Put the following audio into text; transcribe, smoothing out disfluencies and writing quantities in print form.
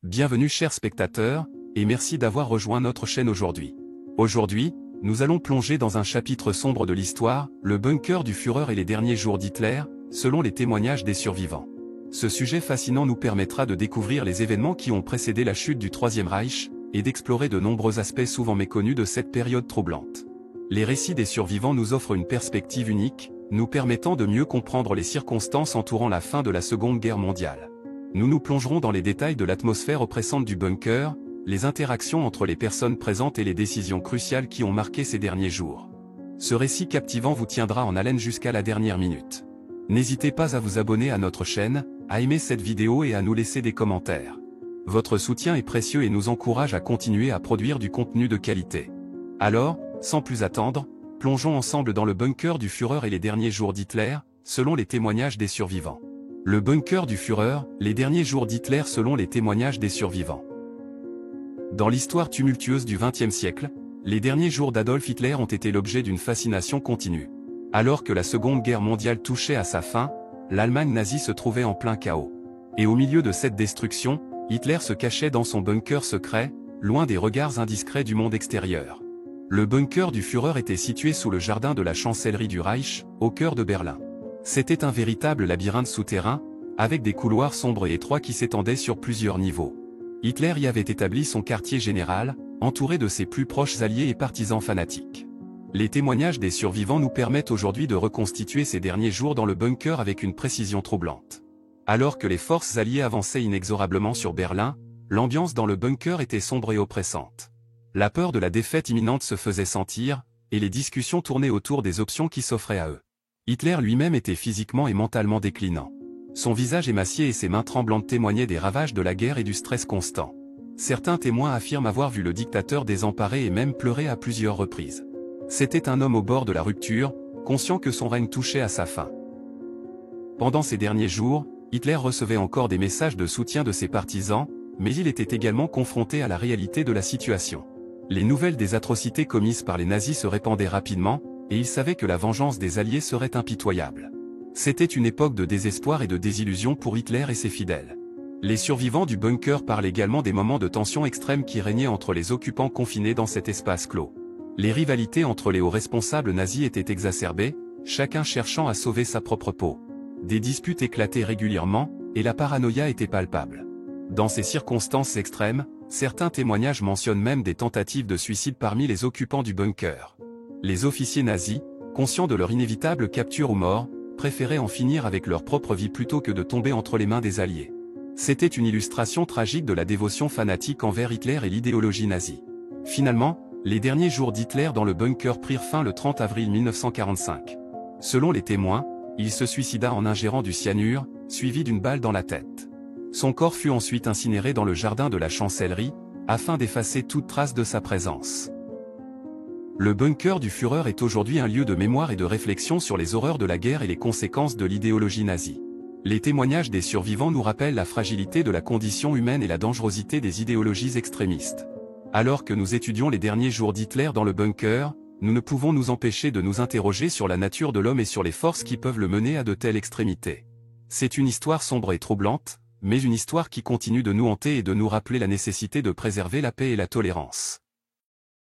Bienvenue chers spectateurs, et merci d'avoir rejoint notre chaîne aujourd'hui. Aujourd'hui, nous allons plonger dans un chapitre sombre de l'histoire, le bunker du Führer et les derniers jours d'Hitler, selon les témoignages des survivants. Ce sujet fascinant nous permettra de découvrir les événements qui ont précédé la chute du Troisième Reich, et d'explorer de nombreux aspects souvent méconnus de cette période troublante. Les récits des survivants nous offrent une perspective unique, nous permettant de mieux comprendre les circonstances entourant la fin de la Seconde Guerre mondiale. Nous nous plongerons dans les détails de l'atmosphère oppressante du bunker, les interactions entre les personnes présentes et les décisions cruciales qui ont marqué ces derniers jours. Ce récit captivant vous tiendra en haleine jusqu'à la dernière minute. N'hésitez pas à vous abonner à notre chaîne, à aimer cette vidéo et à nous laisser des commentaires. Votre soutien est précieux et nous encourage à continuer à produire du contenu de qualité. Alors, sans plus attendre, plongeons ensemble dans le bunker du Führer et les derniers jours d'Hitler, selon les témoignages des survivants. Le bunker du Führer, les derniers jours d'Hitler selon les témoignages des survivants. Dans l'histoire tumultueuse du XXe siècle, les derniers jours d'Adolf Hitler ont été l'objet d'une fascination continue. Alors que la Seconde Guerre mondiale touchait à sa fin, l'Allemagne nazie se trouvait en plein chaos. Et au milieu de cette destruction, Hitler se cachait dans son bunker secret, loin des regards indiscrets du monde extérieur. Le bunker du Führer était situé sous le jardin de la chancellerie du Reich, au cœur de Berlin. C'était un véritable labyrinthe souterrain, avec des couloirs sombres et étroits qui s'étendaient sur plusieurs niveaux. Hitler y avait établi son quartier général, entouré de ses plus proches alliés et partisans fanatiques. Les témoignages des survivants nous permettent aujourd'hui de reconstituer ces derniers jours dans le bunker avec une précision troublante. Alors que les forces alliées avançaient inexorablement sur Berlin, l'ambiance dans le bunker était sombre et oppressante. La peur de la défaite imminente se faisait sentir, et les discussions tournaient autour des options qui s'offraient à eux. Hitler lui-même était physiquement et mentalement déclinant. Son visage émacié et ses mains tremblantes témoignaient des ravages de la guerre et du stress constant. Certains témoins affirment avoir vu le dictateur désemparé et même pleurer à plusieurs reprises. C'était un homme au bord de la rupture, conscient que son règne touchait à sa fin. Pendant ces derniers jours, Hitler recevait encore des messages de soutien de ses partisans, mais il était également confronté à la réalité de la situation. Les nouvelles des atrocités commises par les nazis se répandaient rapidement, et il savait que la vengeance des Alliés serait impitoyable. C'était une époque de désespoir et de désillusion pour Hitler et ses fidèles. Les survivants du bunker parlent également des moments de tension extrême qui régnaient entre les occupants confinés dans cet espace clos. Les rivalités entre les hauts responsables nazis étaient exacerbées, chacun cherchant à sauver sa propre peau. Des disputes éclataient régulièrement, et la paranoïa était palpable. Dans ces circonstances extrêmes, certains témoignages mentionnent même des tentatives de suicide parmi les occupants du bunker. Les officiers nazis, conscients de leur inévitable capture ou mort, préféraient en finir avec leur propre vie plutôt que de tomber entre les mains des Alliés. C'était une illustration tragique de la dévotion fanatique envers Hitler et l'idéologie nazie. Finalement, les derniers jours d'Hitler dans le bunker prirent fin le 30 avril 1945. Selon les témoins, il se suicida en ingérant du cyanure, suivi d'une balle dans la tête. Son corps fut ensuite incinéré dans le jardin de la chancellerie, afin d'effacer toute trace de sa présence. Le bunker du Führer est aujourd'hui un lieu de mémoire et de réflexion sur les horreurs de la guerre et les conséquences de l'idéologie nazie. Les témoignages des survivants nous rappellent la fragilité de la condition humaine et la dangerosité des idéologies extrémistes. Alors que nous étudions les derniers jours d'Hitler dans le bunker, nous ne pouvons nous empêcher de nous interroger sur la nature de l'homme et sur les forces qui peuvent le mener à de telles extrémités. C'est une histoire sombre et troublante, mais une histoire qui continue de nous hanter et de nous rappeler la nécessité de préserver la paix et la tolérance.